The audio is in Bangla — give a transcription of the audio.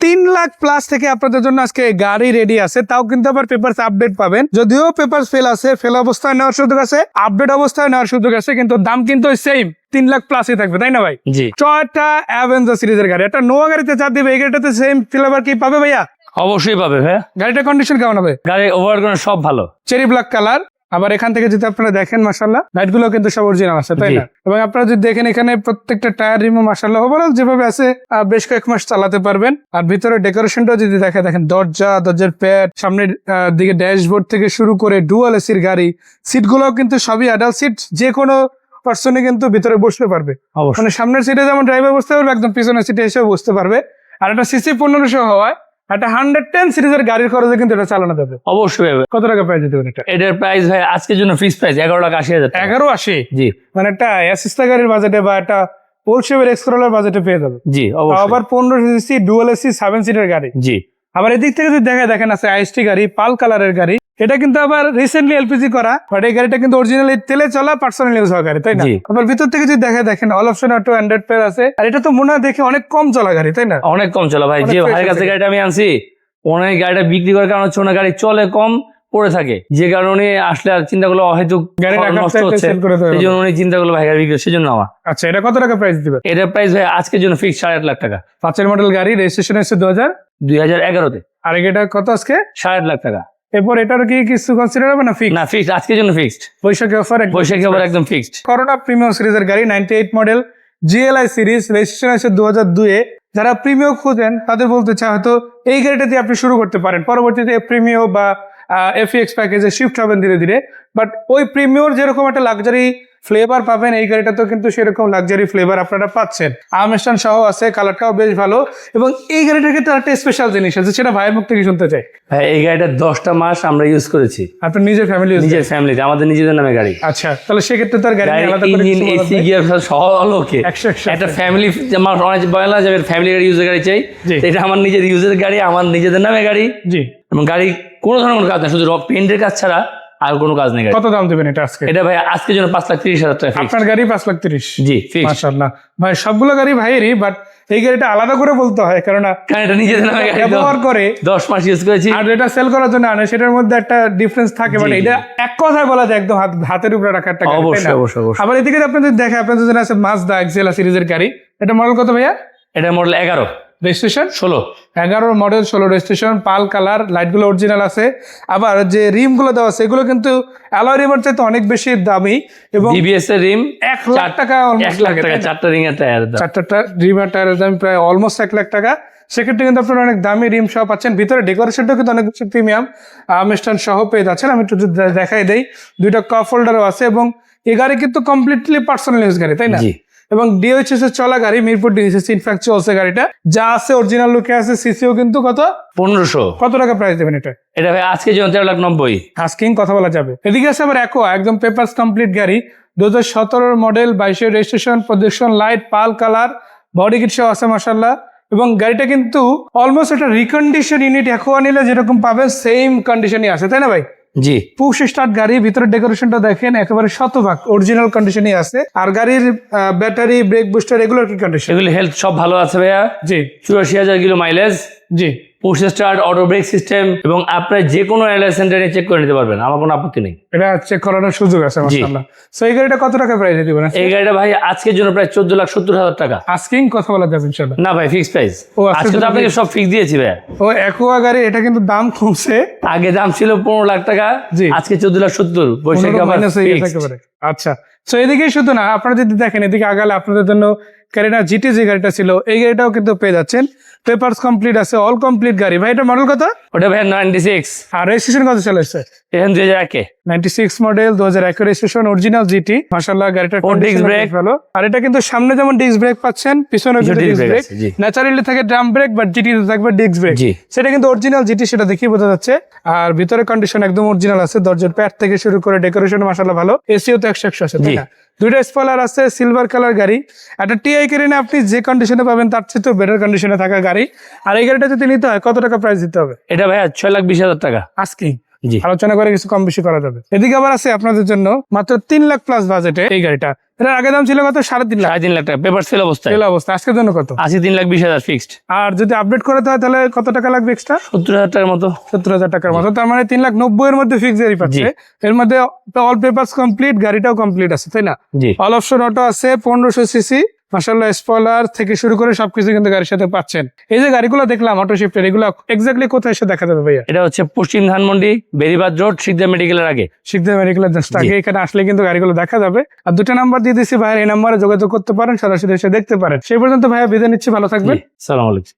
3,00,000+ থেকে আপনাদের জন্য আজকে গাড়ি রেডি আছে, তাও কিন্তু আবার পেপারস আপডেট পাবেন। যদিও পেপারস ফেল আছে, ফেল অবস্থায় নেওয়ার সুযোগ আছে, আপডেট অবস্থায় নেওয়ার সুযোগ আছে, কিন্তু দাম কিন্তু সেম 3,00,000+ থাকবে, তাই না ভাই? জি। টয়োটা অ্যাভেঞ্জার সিরিজের গাড়ি, একটা নোয়া গাড়িতে চাপ দিবে, এই গাড়িটাতে সেম ফ্লেভার কি পাবে ভাইয়া? অবশ্যই পাবে ভাইয়া। গাড়িটার কন্ডিশন কেমন হবে? গাড়ির ওভারঅল সব ভালো, চেরি ব্ল্যাক কালার। আবার এখান থেকে যদি আপনারা দেখেন মাশাআল্লাহ লাইট গুলো কিন্তু সব অরিজিনাল আছে, তাই না? এবং আপনারা যদি দেখেন এখানে প্রত্যেকটা টায়ার রিমও মাশাআল্লাহ ওভারঅল যেভাবে আছে বেশ কয়েক মাস চালাতে পারবেন। আর ভিতরে ডেকোরেশনটা যদি দেখেন দরজার প্যাড, সামনের দিকে ড্যাশবোর্ড থেকে শুরু করে ডুয়াল এসির গাড়ি, সিট গুলো কিন্তু সবই অ্যাডাল্ট সিট, যে কোনো পার্সনই কিন্তু ভিতরে বসতে পারবে। মানে সামনের সিটে যেমন ড্রাইভার বসতে পারবে, একদম পিছনের সিটে এসেও বসতে পারবে। আর এটা সিসি 1500 হওয়ায় একটা 110 সিরিজের গাড়ির খরচে কিন্তু এটা চালানো যাবে। অবশ্যই। কত টাকা প্রাইস দিতে পারেন এটা? এটার প্রাইস ভাই আজকের জন্য ফিক্স প্রাইস 11,80,000। 11,80? জি। মানে একটা অ্যাসিস্টা গাড়ির বাজেটে বা একটা পোর্শের এক্সক্রলার বাজেটে পেয়ে যাবে। জি অবশ্যই। আবার 15 সিসি ডুয়াল এসি 7 সিটের গাড়ি। জি। আবার এদিক থেকে যদি দেখেন আছে আইএসটি গাড়ি, পাল কালারের গাড়ি। এটা কিন্তু আবার রিসেন্টলি এলপিজি করা, বাট এই গাড়িটা কিন্তু অরিজিনালি তেলে চলা পার্সোনাল ইউজ হওয়া গাড়ি, তাই না? আবার ভিতর থেকে যদি দেখেন all option auto Android pair আছে। আর এটা তো মনে হয় দেখে অনেক কম চলা গাড়ি, তাই না? অনেক কম চলা ভাই। যে ভাইয়ের কাছে গাড়িটা আমি আনছি, অনেক গাড়িটা বিক্রি করার কারণে হচ্ছে গাড়ি চলে কম, পড়ে থাকে, যে কারণে আসলে আর চিন্তা করলো হয়তো গাড়ি নষ্ট হচ্ছে, এই জন্য উনি চিন্তা করলো ভাই গাড়ি বিক্রি, সেজন্য আমার। আচ্ছা, এটা কত টাকা প্রাইস দিবে? এটার প্রাইস ভাই আজকের জন্য ফিক্স 8.5 টাকা। 5 মডেল গাড়ি, রেজিস্ট্রেশন হচ্ছে 2011-তে। আর এটা কত আজকে? 8.5 টাকা। এরপর এটার কি কিছু কনসিডার হবে না? ফিক্স না, ফিক্স আজকের জন্য ফিক্সড। বৈশাখী অফার একদম ফিক্সড। করোনা প্রিমিয়াম সিরিজের গাড়ি 98 মডেল জিএলআই সিরিজ, রেজিস্ট্রেশন আছে 2002-এ। যারা প্রিমিয়াম খুঁজেন তাদের বলতে চাই হয়তো এই গাড়িটা দিয়ে আপনি শুরু করতে পারেন, পরবর্তীতে প্রিমিয়াম বা এফএক্স প্যাকেজে শিফট হবেন ধীরে ধীরে। বাট ওই প্রিমিয়ার যেরকম একটা লাক্সারি ফ্লেভার পাবেন, এই গাড়িটা তো কিন্তু সেরকম লাক্সারি ফ্লেভার আপনারা পাচ্ছেন। আর্মস্টান সহ আছে, কালারটাও বেশ ভালো। এবং এই গাড়িটার ক্ষেত্রে একটা স্পেশাল জিনিস আছে, সেটা ভাইয়ের মুখ থেকে শুনতে চাই। ভাই এই গাড়িটা 10টা মাস আমরা ইউজ করেছি। আপনার নিজের ফ্যামিলিতে, আমাদের নিজেদের নামে গাড়ি। আচ্ছা, তাহলে সেক্ষেত্রে তার গাড়ি আলাদা করে ইঞ্জিন, এসি, গিয়ার সহ আলোকে একটা ফ্যামিলি, আমার অনেক বলা না যে ফ্যামিলি গাড়ি ইউজের গাড়ি চাই, এটা আমার নিজের ইউজের গাড়ি, আমার নিজেদের নামে গাড়ি। জি। এবং গাড়ি কোনো ধরনের কোনো কাজ নেই, শুধু পেইন্টের কাজ ছাড়া আর কোনো কাজ নেই। কত দাম দেবেন এটা আজকে? এটা ভাই আজকের জন্য 5,30,000 টাকা। আপনার গাড়ি 5,30,000? জি, ফিক্স। মাশাআল্লাহ ভাই, সবগুলো গাড়ি ভাইয়েরই, বাট এই গাড়িটা আলাদা করে বলতে হয় কারণ এটা নিজেদের নামে ব্যবহার করে 10 মাস ইউজ করেছি, আর এটা সেল করার জন্য আনে, সেটার মধ্যে একটা ডিফারেন্স থাকে। মানে এটা এক কথায় বলা যায় একদম হাতের উপরে রাখা একটা গাড়ি। অবশ্যই। আবার এদিকে আপনি যদি দেখেন, আপনাদের জন্য আছে মাজদা এক্সেলা সিরিজের গাড়ি। এটা মডেল কত ভাইয়া? এটা মডেল 11, রেজিস্ট্রেশন 16। 11 মডেল, 16 রেজিস্ট্রেশন, পাল কালার, লাইটগুলো অরিজিনাল আছে। আবার যে রিমগুলো দেওয়া আছে এগুলো কিন্তু অ্যালয় রিমের চাইতে অনেক বেশি দামি, এবং ডিবিএস এর রিম 1 লাখ টাকা অলমোস্ট লাগে। 4টা রিং এর টায়ার, 4টা রিমের টায়ারের দাম প্রায় অলমোস্ট 1 লাখ টাকা। সেক্ষেত্রে কিন্তু আপনারা অনেক দামি রিম সহ পাচ্ছেন। ভিতরে ডেকোরেশনটাও কিন্তু অনেক বেশি প্রিমিয়াম, আর্মস্টান সহ পেয়ে যাচ্ছেন। আমি একটু দেখাই দেই, 2টা কাপ হোল্ডারও আছে। এবং এই গাড়ি কিন্তু কমপ্লিটলি পার্সোনাল ইউজ গাড়ি, তাই না? এবং ডিওএইচএস এর চলা গাড়ি, মিরপুর ডিওএইচএস ইনফ্যাক্ট চলছে গাড়িটা, যা আছে অরিজিনাল লুকে আছে। সিসিও কিন্তু কত? 1500। কত টাকা প্রাইস দেবেন এটা? এটা ভাই আজকে জন্য 13,90,000। আস্কিং কথা বলা যাবে। এদিকে আছে আবার একোয়া, একদম পেপারস কমপ্লিট গাড়ি, 2017 মডেল, 22 রেজিস্ট্রেশন, প্রজেকশন লাইট, পাল কালার, বডি কিট সহ আছে মাশাআল্লাহ। এবং গাড়িটা কিন্তু অলমোস্ট একটা রিকন্ডিশন ইউনিট একোয়া নিলে যেরকম পাবেন সেম কন্ডিশনই আছে, তাই না ভাই? জি। পুশ স্টার্ট গাড়ি, ভিতরে ডেকোরেশনটা দেখেন একেবারে 100% অরিজিনাল কন্ডিশনই আছে। আর গাড়ির ব্যাটারি, ব্রেক বুস্টার এগুলোর কি কন্ডিশন? এগুলো হেলথ সব ভালো আছে ভাইয়া। জি। 84,000 কিলো মাইলেজ। জি। Push start, auto brake system, এবং আপনার যে কোনো এলআই সেন্টারে চেক করে নিতে পারবেন, আমার কোনো আপত্তি নেই। এটা চেক করানোর সুযোগ আছে মাশাআল্লাহ। সো এই গাড়িটা কত টাকা প্রাইস দিবেন? এই গাড়িটা ভাই আজকের জন্য প্রায় 14,70,000 টাকা। আস্কিং কথা বলা যাবে ইনশাআল্লাহ? না ভাই, ফিক্স প্রাইস। আজকে তো আপনাকে সব ফিক্স দিয়েছি ভাই। ও একোয়া গাড়ি, এটা কিন্তু দাম কমছে, আগে দাম ছিল 15 লাখ টাকা, আজকে 14,70,000 বৈশাখী আবার ফিক্স। আচ্ছা, সো এদিকেই শুধু না, আপনারা যদি দেখেন এদিকে আগালে আপনাদের জন্য ক্যারিনা জিটি যে গাড়িটা ছিল, এই গাড়িটাও কিন্তু পেয়ে যাচ্ছেন। পেপারস কমপ্লিট আছে, অল কমপ্লিট গাড়ি। ভাই এটা মডেল কত? ওটা ভাই 96। আর রেজিস্ট্রেশন কত চলেছে? এখন 2001। 96 মডেল, 2001 রেজিস্ট্রেশন, অরিজিনাল জিটি। মাশাআল্লাহ, গাড়িটার ডিস্ক ব্রেক ভালো। আর এটা কিন্তু সামনে যেমন ডিস্ক ব্রেক পাচ্ছেন, পিছনে ডিস্ক ব্রেক। ন্যাচারালি থাকে ড্রাম ব্রেক, বাট জিটিতে থাকবে ডিস্ক ব্রেক। সেটা কিন্তু অরিজিনাল জিটি, সেটা দেখেই বোঝা যাচ্ছে। আর ভিতরে কন্ডিশন একদম অরিজিনাল আছে, দরজার প্যাড থেকে শুরু করে ডেকোরেশন মাশাআল্লাহ ভালো। এসিও তো 100 আছে, তাই না? 2টা স্পয়লার আছে, সিলভার কালার গাড়ি। একটা টিআই ক্যারিনা আপনি যে কন্ডিশনে পাবেন তার চেয়ে তো বেটার কন্ডিশনে থাকা গাড়ি। আর এই গাড়িটা যদি নিতে হয় কত টাকা প্রাইস দিতে হবে? এটা ভাইয়া 6,20,000 টাকা আজকে। জি, আলোচনা করে কিছু কম বেশি করা যাবে। এদিকে আবার আছে আপনাদের জন্য মাত্র 3,00,000+ বাজেটে এই গাড়িটা, এটার আগে দাম ছিল কত 3.5 লাখ? 3.5 লাখ টাকা পেপার সেল অবস্থায়। তেল অবস্থা আজকের জন্য কত? 3,20,000 ফিক্সড। আর যদি আপডেট করতে হয় তাহলে কত টাকা লাগবে এক্সট্রা? 70,000 টাকার মতো। 70,000 টাকার মতো, তার মানে 3,90,000 এর মধ্যে ফিক্স গাড়ি পাচ্ছে। এর মধ্যে অল পেপারস কমপ্লিট, গাড়িটাও কমপ্লিট আছে, তাই না? জি। অল অপশন অটো আছে, 1500 সিসি, মাশাআল্লাহ স্পয়লার থেকে শুরু করে সবকিছু কিন্তু গাড়ির সাথে পাচ্ছেন। এই যে গাড়িগুলো দেখলাম অটো শিফটের, এগুলো এক্স্যাক্টলি কোথায় এসে দেখা যাবে ভাইয়া? এটা হচ্ছে পশ্চিম ধানমন্ডি, বেরিবাদ রোড, শিকদার মেডিকেলের আগে। শিখতে মেডিকেলের জাস্ট আগে এখানে আসলে কিন্তু গাড়িগুলো দেখা যাবে। আর 2টা নাম্বার দিয়ে দিচ্ছি ভাইয়া, এই নাম্বারে যোগাযোগ করতে পারেন, সরাসরি এসে দেখতে পারেন। সেই পর্যন্ত ভাইয়া বিদায় নিচ্ছি, ভালো থাকবেন। সালাম আলাইকুম।